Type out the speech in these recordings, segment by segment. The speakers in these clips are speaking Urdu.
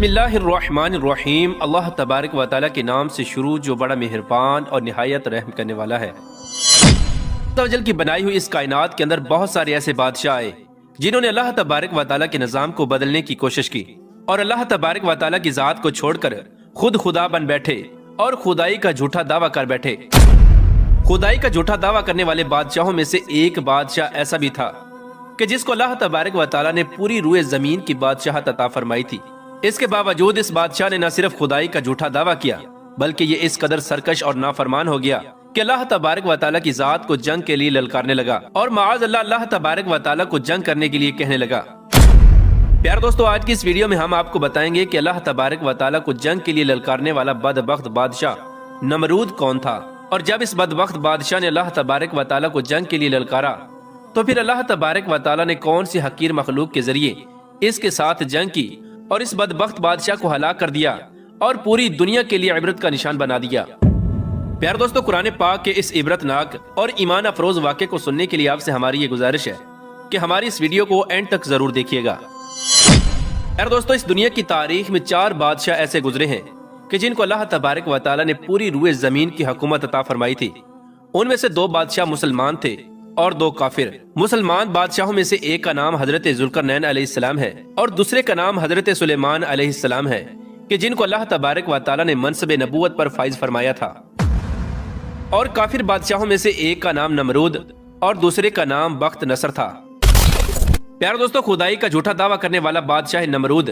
بسم اللہ الرحمن الرحیم۔ اللہ تبارک و تعالیٰ کے نام سے شروع جو بڑا مہربان اور نہایت رحم کرنے والا ہے۔ اللہ کی بنائی ہوئی اس کائنات کے اندر بہت سارے ایسے بادشاہ آئے جنہوں نے اللہ تبارک و تعالیٰ کے نظام کو بدلنے کی کوشش کی اور اللہ تبارک و تعالیٰ کی ذات کو چھوڑ کر خود خدا بن بیٹھے اور خدائی کا جھوٹا دعویٰ کر بیٹھے۔ خدائی کا جھوٹا دعویٰ کرنے والے بادشاہوں میں سے ایک بادشاہ ایسا بھی تھا کہ جس کو اللہ تبارک و تعالیٰ نے پوری روئے زمین کی بادشاہت عطا فرمائی تھی۔ اس کے باوجود اس بادشاہ نے نہ صرف خدائی کا جھوٹا دعویٰ کیا بلکہ یہ اس قدر سرکش اور نافرمان ہو گیا کہ اللہ تبارک و تعالیٰ کی ذات کو جنگ کے لیے للکارنے لگا اور معاذ اللہ تبارک و تعالیٰ کو جنگ کرنے کے لیے کہنے لگا۔ پیار دوستو، آج کی اس ویڈیو میں ہم آپ کو بتائیں گے کہ اللہ تبارک و تعالیٰ کو جنگ کے لیے للکارنے والا بدبخت بادشاہ نمرود کون تھا، اور جب اس بدبخت بادشاہ نے اللہ تبارک و تعالیٰ کو جنگ کے لیے للکارا تو پھر اللہ تبارک و تعالیٰ نے کون سی حقیر مخلوق کے ذریعے اس کے ساتھ جنگ کی اور اس بدبخت بادشاہ کو ہلاک کر دیا اور پوری دنیا کے لیے عبرت کا نشان بنا دیا۔ پیار دوستو، قرآن پاک کے اس عبرت ناک اور ایمان افروز واقعے کو سننے کے لیے آپ سے ہماری یہ گزارش ہے کہ ہماری اس ویڈیو کو اینڈ تک ضرور دیکھیے گا۔ پیار دوستو، اس دنیا کی تاریخ میں 4 بادشاہ ایسے گزرے ہیں کہ جن کو اللہ تبارک و تعالیٰ نے پوری روئے زمین کی حکومت عطا فرمائی تھی۔ ان میں سے 2 بادشاہ مسلمان تھے اور 2 کافر۔ مسلمان بادشاہوں میں سے ایک کا نام حضرت ذوالقرنین علیہ السلام ہے اور دوسرے کا نام حضرت سلیمان علیہ السلام ہے کہ جن کو اللہ تبارک و تعالیٰ نے منصب نبوت پر فائز فرمایا تھا۔ اور کافر بادشاہوں میں سے ایک کا نام نمرود اور دوسرے کا نام بخت نصر تھا۔ پیار دوستو، خدائی کا جھوٹا دعویٰ کرنے والا بادشاہ نمرود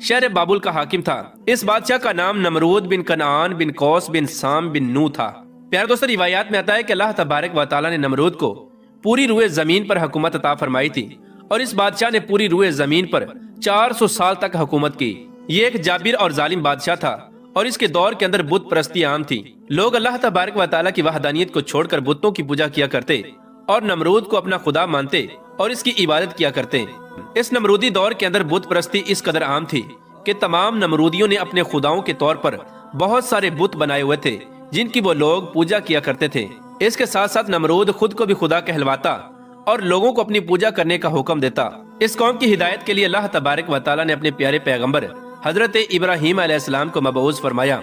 شہر بابل کا حاکم تھا۔ اس بادشاہ کا نام نمرود بن کنعان بن قوس بن سام بن نو تھا۔ پیار دوستو، روایات میں آتا ہے کہ اللہ تبارک و تعالیٰ نے نمرود کو پوری روئے زمین پر حکومت عطا فرمائی تھی اور اس بادشاہ نے پوری روئے زمین پر 400 سال تک حکومت کی۔ یہ ایک جابر اور ظالم بادشاہ تھا اور اس کے دور کے اندر بت پرستی عام تھی۔ لوگ اللہ تبارک و تعالیٰ کی وحدانیت کو چھوڑ کر بتوں کی پوجا کیا کرتے اور نمرود کو اپنا خدا مانتے اور اس کی عبادت کیا کرتے۔ اس نمرودی دور کے اندر بت پرستی اس قدر عام تھی کہ تمام نمرودیوں نے اپنے خداؤں کے طور پر بہت سارے بت بنائے ہوئے تھے جن کی وہ لوگ پوجا کیا کرتے تھے۔ اس کے ساتھ ساتھ نمرود خود کو بھی خدا کہلواتا اور لوگوں کو اپنی پوجا کرنے کا حکم دیتا۔ اس قوم کی ہدایت کے لیے اللہ تبارک و تعالیٰ نے اپنے پیارے پیغمبر حضرت ابراہیم علیہ السلام کو مبعوث فرمایا۔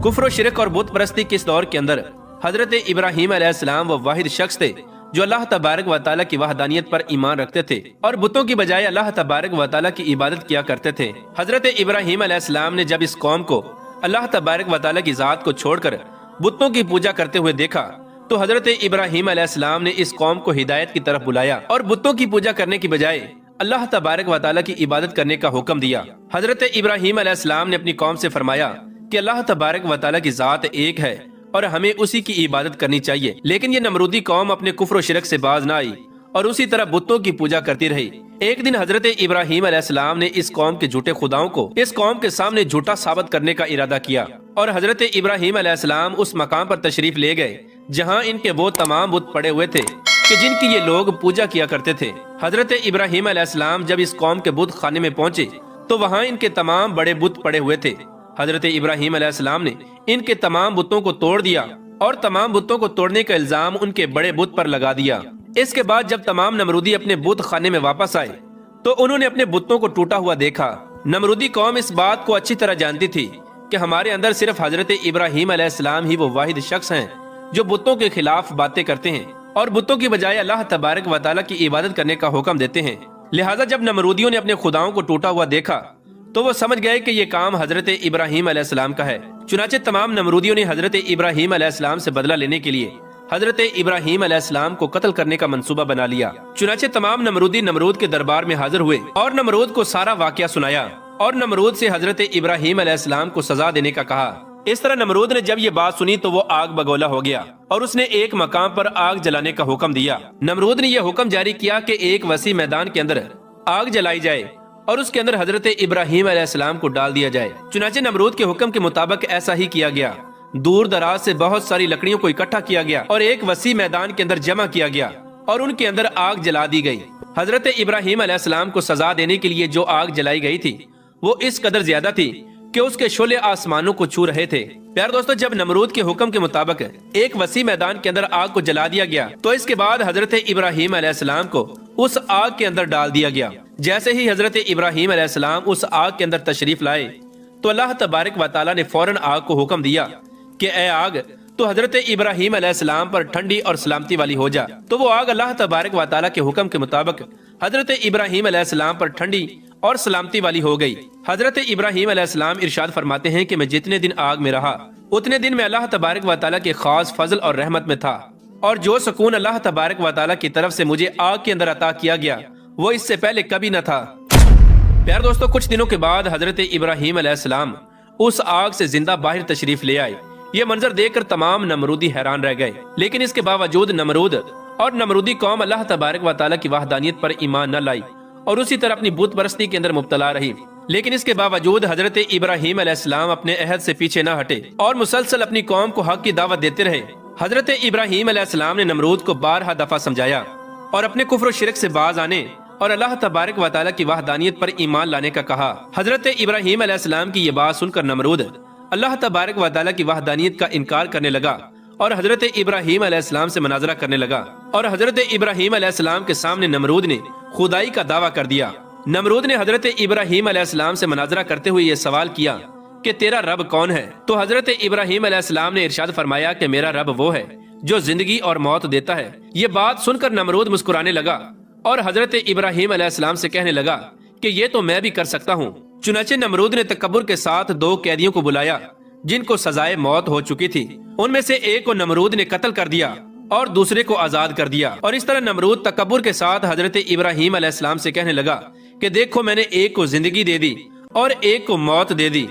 کفر و شرک اور بت پرستی کے اس دور کے اندر حضرت ابراہیم علیہ السلام وہ واحد شخص تھے جو اللہ تبارک و تعالیٰ کی وحدانیت پر ایمان رکھتے تھے اور بتوں کی بجائے اللہ تبارک و تعالیٰ کی عبادت کیا کرتے تھے۔ حضرت ابراہیم علیہ السلام نے جب اس قوم کو اللہ تبارک و تعالیٰ کی ذات کو چھوڑ کر بتوں کی پوجا کرتے ہوئے دیکھا تو حضرت ابراہیم علیہ السلام نے اس قوم کو ہدایت کی طرف بلایا اور بتوں کی پوجا کرنے کی بجائے اللہ تبارک و تعالیٰ کی عبادت کرنے کا حکم دیا۔ حضرت ابراہیم علیہ السلام نے اپنی قوم سے فرمایا کہ اللہ تبارک و تعالیٰ کی ذات ایک ہے اور ہمیں اسی کی عبادت کرنی چاہیے، لیکن یہ نمرودی قوم اپنے کفر و شرک سے باز نہ آئی اور اسی طرح بتوں کی پوجا کرتی رہی۔ ایک دن حضرت ابراہیم علیہ السلام نے اس قوم کے جھوٹے خداؤں کو اس قوم کے سامنے جھوٹا ثابت کرنے کا ارادہ کیا اور حضرت ابراہیم علیہ السلام اس مقام پر تشریف لے گئے جہاں ان کے وہ تمام بت پڑے ہوئے تھے کہ جن کی یہ لوگ پوجا کیا کرتے تھے۔ حضرت ابراہیم علیہ السلام جب اس قوم کے بت خانے میں پہنچے تو وہاں ان کے تمام بڑے بت پڑے ہوئے تھے۔ حضرت ابراہیم علیہ السلام نے ان کے تمام بتوں کو توڑ دیا اور تمام بتوں کو توڑنے کا الزام ان کے بڑے بت پر لگا دیا۔ اس کے بعد جب تمام نمرودی اپنے بت خانے میں واپس آئے تو انہوں نے اپنے بتوں کو ٹوٹا ہوا دیکھا۔ نمرودی قوم اس بات کو اچھی طرح جانتی تھی کہ ہمارے اندر صرف حضرت ابراہیم علیہ السلام ہی وہ واحد شخص ہیں جو بتوں کے خلاف باتیں کرتے ہیں اور بتوں کی بجائے اللہ تبارک و تعالیٰ کی عبادت کرنے کا حکم دیتے ہیں۔ لہٰذا جب نمرودیوں نے اپنے خداؤں کو ٹوٹا ہوا دیکھا تو وہ سمجھ گئے کہ یہ کام حضرت ابراہیم علیہ السلام کا ہے۔ چنانچہ تمام نمرودیوں نے حضرت ابراہیم علیہ السلام سے بدلہ لینے کے لیے حضرت ابراہیم علیہ السلام کو قتل کرنے کا منصوبہ بنا لیا۔ چنانچہ تمام نمرودی نمرود کے دربار میں حاضر ہوئے اور نمرود کو سارا واقعہ سنایا اور نمرود سے حضرت ابراہیم علیہ السلام کو سزا دینے کا کہا۔ اس طرح نمرود نے جب یہ بات سنی تو وہ آگ بگولا ہو گیا اور اس نے ایک مقام پر آگ جلانے کا حکم دیا۔ نمرود نے یہ حکم جاری کیا کہ ایک وسیع میدان کے اندر آگ جلائی جائے اور اس کے اندر حضرت ابراہیم علیہ السلام کو ڈال دیا جائے۔ چنانچہ نمرود کے حکم کے مطابق ایسا ہی کیا گیا۔ دور دراز سے بہت ساری لکڑیوں کو اکٹھا کیا گیا اور ایک وسیع میدان کے اندر جمع کیا گیا اور ان کے اندر آگ جلا دی گئی۔ حضرت ابراہیم علیہ السلام کو سزا دینے کے لیے جو آگ جلائی گئی تھی وہ اس قدر زیادہ تھی کہ اس کے شعلے آسمانوں کو چھو رہے تھے۔ پیار دوستو، جب نمرود کے حکم کے مطابق ایک وسیع میدان کے اندر آگ کو جلا دیا گیا تو اس کے بعد حضرت ابراہیم علیہ السلام کو اس آگ کے اندر ڈال دیا گیا۔ جیسے ہی حضرت ابراہیم علیہ السلام اس آگ کے اندر تشریف لائے تو اللہ تبارک و تعالیٰ نے فوراً آگ کو حکم دیا کہ اے آگ تو حضرت ابراہیم علیہ السلام پر ٹھنڈی اور سلامتی والی ہو جا۔ تو وہ آگ اللہ تبارک و تعالیٰ کے حکم کے مطابق حضرت ابراہیم علیہ السلام پر ٹھنڈی اور سلامتی والی ہو گئی۔ حضرت ابراہیم علیہ السلام ارشاد فرماتے ہیں کہ میں جتنے دن آگ میں رہا اتنے دن میں اللہ تبارک و تعالیٰ کے خاص فضل اور رحمت میں تھا، اور جو سکون اللہ تبارک و تعالیٰ کی طرف سے مجھے آگ کے اندر عطا کیا گیا وہ اس سے پہلے کبھی نہ تھا۔ پیار دوستو، کچھ دنوں کے بعد حضرت ابراہیم علیہ السلام اس آگ سے زندہ باہر تشریف لے آئے۔ یہ منظر دیکھ کر تمام نمرودی حیران رہ گئے، لیکن اس کے باوجود نمرود اور نمرودی قوم اللہ تبارک و تعالیٰ کی وحدانیت پر ایمان نہ لائی اور اسی طرح اپنی بت پرستی کے اندر مبتلا رہی۔ لیکن اس کے باوجود حضرت ابراہیم علیہ السلام اپنے عہد سے پیچھے نہ ہٹے اور مسلسل اپنی قوم کو حق کی دعوت دیتے رہے۔ حضرت ابراہیم علیہ السلام نے نمرود کو بارہا دفعہ سمجھایا اور اپنے کفر و شرک سے باز آنے اور اللہ تبارک و تعالیٰ کی وحدانیت پر ایمان لانے کا کہا۔ حضرت ابراہیم علیہ السلام کی یہ بات سن کر نمرود اللہ تبارک و تعالیٰ کی وحدانیت کا انکار کرنے لگا اور حضرت ابراہیم علیہ السلام سے مناظرہ کرنے لگا، اور حضرت ابراہیم علیہ السلام کے سامنے نمرود نے خدائی کا دعویٰ کر دیا۔ نمرود نے حضرت ابراہیم علیہ السلام سے مناظرہ کرتے ہوئے یہ سوال کیا کہ تیرا رب کون ہے؟ تو حضرت ابراہیم علیہ السلام نے ارشاد فرمایا کہ میرا رب وہ ہے جو زندگی اور موت دیتا ہے۔ یہ بات سن کر نمرود مسکرانے لگا اور حضرت ابراہیم علیہ السلام سے کہنے لگا کہ یہ تو میں بھی کر سکتا ہوں۔ چنانچہ نمرود نے تکبر کے ساتھ 2 قیدیوں کو بلایا جن کو سزائے موت ہو چکی تھی۔ ان میں سے ایک کو نمرود نے قتل کر دیا اور دوسرے کو آزاد کر دیا، اور اس طرح نمرود تکبر کے ساتھ حضرت ابراہیم علیہ السلام سے کہنے لگا کہ دیکھو میں نے ایک کو زندگی دے دی اور ایک کو موت دے دی۔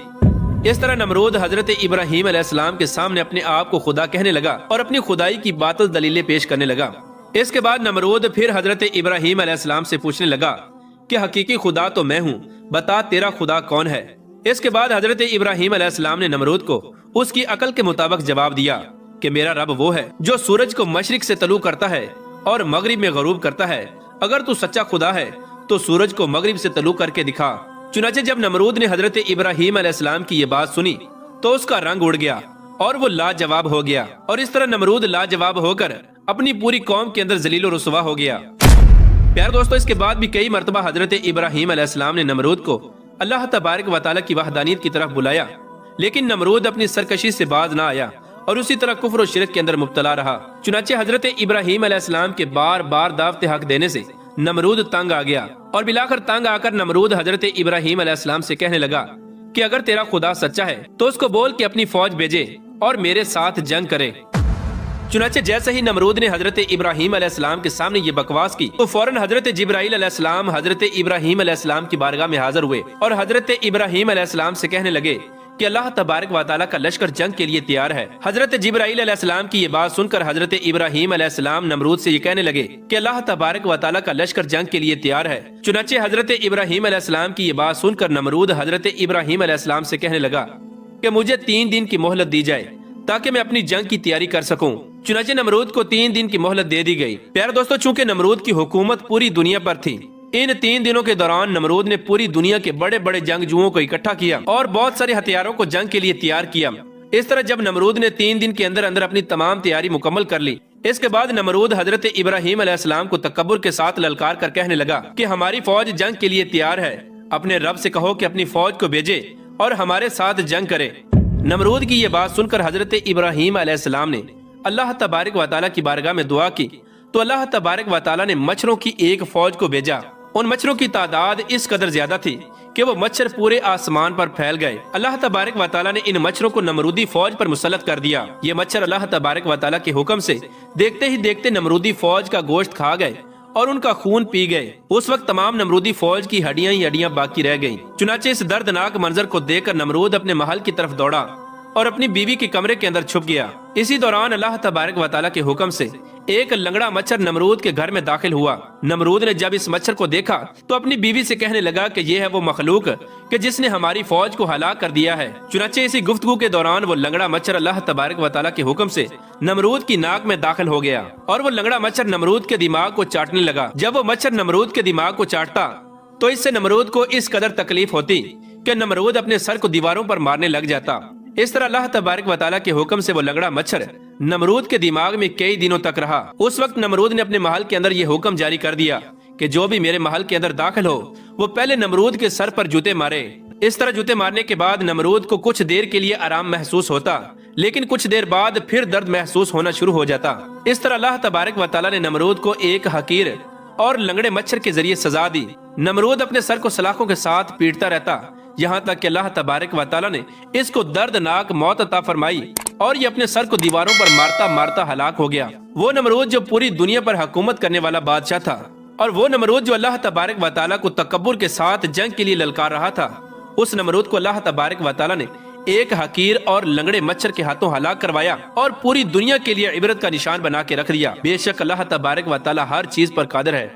اس طرح نمرود حضرت ابراہیم علیہ السلام کے سامنے اپنے آپ کو خدا کہنے لگا اور اپنی خدائی کی باطل دلیلیں پیش کرنے لگا۔ اس کے بعد نمرود پھر حضرت ابراہیم علیہ السلام سے پوچھنے لگا کہ حقیقی خدا تو میں ہوں، بتا تیرا خدا کون ہے؟ اس کے بعد حضرت ابراہیم علیہ السلام نے نمرود کو اس کی عقل کے مطابق جواب دیا کہ میرا رب وہ ہے جو سورج کو مشرق سے طلوع کرتا ہے اور مغرب میں غروب کرتا ہے۔ اگر تو سچا خدا ہے تو سورج کو مغرب سے طلوع کر کے دکھا۔ چنانچہ جب نمرود نے حضرت ابراہیم علیہ السلام کی یہ بات سنی تو اس کا رنگ اڑ گیا اور وہ لاجواب ہو گیا، اور اس طرح نمرود لاجواب ہو کر اپنی پوری قوم کے اندر ذلیل و رسوا ہو گیا۔ پیار دوستو، اس کے بعد بھی کئی مرتبہ حضرت ابراہیم علیہ السلام نے نمرود کو اللہ تبارک و تعالیٰ کی وحدانیت کی طرف بلایا، لیکن نمرود اپنی سرکشی سے باز نہ آیا اور اسی طرح کفر و شرک کے اندر مبتلا رہا۔ چنانچہ حضرت ابراہیم علیہ السلام کے بار بار دعوت حق دینے سے نمرود تنگ آ گیا، اور بلاخر تنگ آ کر نمرود حضرت ابراہیم علیہ السلام سے کہنے لگا کہ اگر تیرا خدا سچا ہے تو اس کو بول کہ اپنی فوج بھیجے اور میرے ساتھ جنگ کرے۔ چنانچہ جیسے ہی نمرود نے حضرت ابراہیم علیہ السلام کے سامنے یہ بکواس کی تو فوراً حضرت جبرائیل علیہ السلام حضرت ابراہیم علیہ السلام کی بارگاہ میں حاضر ہوئے اور حضرت ابراہیم علیہ السلام سے کہنے لگے کہ اللہ تبارک و تعالیٰ کا لشکر جنگ کے لیے تیار ہے۔ حضرت جبرائیل علیہ السلام کی یہ بات سن کر حضرت ابراہیم علیہ السلام نمرود سے یہ کہنے لگے کہ اللہ تبارک و تعالیٰ کا لشکر جنگ کے لیے تیار ہے۔ چنانچہ حضرت ابراہیم علیہ السلام کی یہ بات سن کر نمرود حضرت ابراہیم علیہ السلام سے کہنے لگا کہ مجھے 3 دن کی مہلت دی جائے تاکہ میں اپنی جنگ کی تیاری کر سکوں۔ چنانچہ نمرود کو 3 دن کی مہلت دے دی گئی۔ پیارے دوستو، چونکہ نمرود کی حکومت پوری دنیا پر تھی، ان 3 دنوں کے دوران نمرود نے پوری دنیا کے بڑے بڑے جنگجوؤں کو اکٹھا کیا اور بہت سارے ہتھیاروں کو جنگ کے لیے تیار کیا۔ اس طرح جب نمرود نے 3 دن کے اندر اندر اپنی تمام تیاری مکمل کر لی، اس کے بعد نمرود حضرت ابراہیم علیہ السلام کو تکبر کے ساتھ للکار کر کہنے لگا کہ ہماری فوج جنگ کے لیے تیار ہے، اپنے رب سے کہو کہ اپنی فوج کو بھیجے اور ہمارے ساتھ جنگ کرے۔ نمرود کی یہ بات سن کر حضرت ابراہیم علیہ السلام نے اللہ تبارک و تعالیٰ کی بارگاہ میں دعا کی تو اللہ تبارک و تعالیٰ نے مچھروں کی ایک فوج کو بھیجا۔ ان مچھروں کی تعداد اس قدر زیادہ تھی کہ وہ مچھر پورے آسمان پر پھیل گئے۔ اللہ تبارک و تعالیٰ نے ان مچھروں کو نمرودی فوج پر مسلط کر دیا۔ یہ مچھر اللہ تبارک و تعالیٰ کے حکم سے دیکھتے ہی دیکھتے نمرودی فوج کا گوشت کھا گئے اور ان کا خون پی گئے۔ اس وقت تمام نمرودی فوج کی ہڈیاں ہی ہڈیاں باقی رہ گئیں۔ چنانچہ اس دردناک منظر کو دیکھ کر نمرود اپنے محل کی طرف دوڑا اور اپنی بیوی کے کمرے کے اندر چھپ گیا۔ اسی دوران اللہ تبارک و تعالیٰ کے حکم سے ایک لنگڑا مچھر نمرود کے گھر میں داخل ہوا۔ نمرود نے جب اس مچھر کو دیکھا تو اپنی بیوی سے کہنے لگا کہ یہ ہے وہ مخلوق کہ جس نے ہماری فوج کو ہلاک کر دیا ہے۔ چنانچہ اسی گفتگو کے دوران وہ لنگڑا مچھر اللہ تبارک و تعالیٰ کے حکم سے نمرود کی ناک میں داخل ہو گیا اور وہ لنگڑا مچھر نمرود کے دماغ کو چاٹنے لگا۔ جب وہ مچھر نمرود کے دماغ کو چاٹتا تو اس سے نمرود کو اس قدر تکلیف ہوتی کہ نمرود اپنے سر کو دیواروں پر مارنے لگ جاتا۔ اس طرح اللہ تبارک و تعالیٰ کے حکم سے وہ لنگڑا مچھر نمرود کے دماغ میں کئی دنوں تک رہا۔ اس وقت نمرود نے اپنے محل کے اندر یہ حکم جاری کر دیا کہ جو بھی میرے محل کے اندر داخل ہو وہ پہلے نمرود کے سر پر جوتے مارے اس طرح جوتے مارنے کے بعد نمرود کو کچھ دیر کے لیے آرام محسوس ہوتا، لیکن کچھ دیر بعد پھر درد محسوس ہونا شروع ہو جاتا۔ اس طرح اللہ تبارک و تعالیٰ نے نمرود کو ایک حقیر اور لنگڑے مچھر کے ذریعے سزا دی۔ نمرود اپنے سر کو سلاخوں کے ساتھ پیٹتا رہتا، یہاں تک کہ اللہ تبارک و تعالیٰ نے اس کو دردناک موت عطا فرمائی اور یہ اپنے سر کو دیواروں پر مارتا مارتا ہلاک ہو گیا۔ وہ نمرود جو پوری دنیا پر حکومت کرنے والا بادشاہ تھا، اور وہ نمرود جو اللہ تبارک و تعالیٰ کو تکبر کے ساتھ جنگ کے لیے للکار رہا تھا، اس نمرود کو اللہ تبارک و تعالیٰ نے ایک حقیر اور لنگڑے مچھر کے ہاتھوں ہلاک کروایا اور پوری دنیا کے لیے عبرت کا نشان بنا کے رکھ دیا۔ بے شک اللہ تبارک و تعالیٰ ہر چیز پر قادر ہے۔